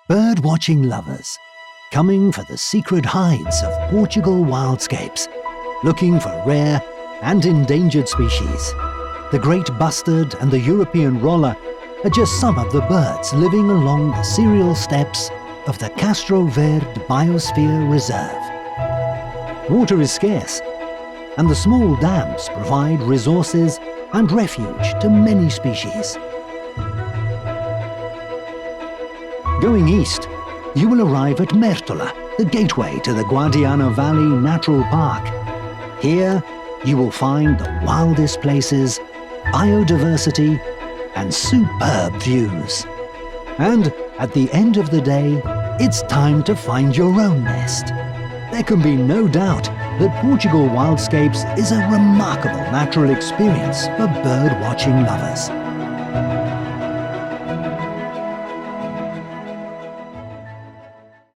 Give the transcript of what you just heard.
Bird-watching lovers, coming for the secret hides of Portugal Wildscapes, looking for rare and endangered species. The great bustard and the European roller are just some of the birds living along the serial steps of the Castro Verde Biosphere Reserve. Water is scarce, and the small dams provide resources and refuge to many species. Going east, you will arrive at Mertola, the gateway to the Guadiana Valley Natural Park. Here, you will find the wildest places, biodiversity, and superb views. And at the end of the day, it's time to find your own nest. There can be no doubt that Portugal Wildscapes is a remarkable natural experience for bird-watching lovers.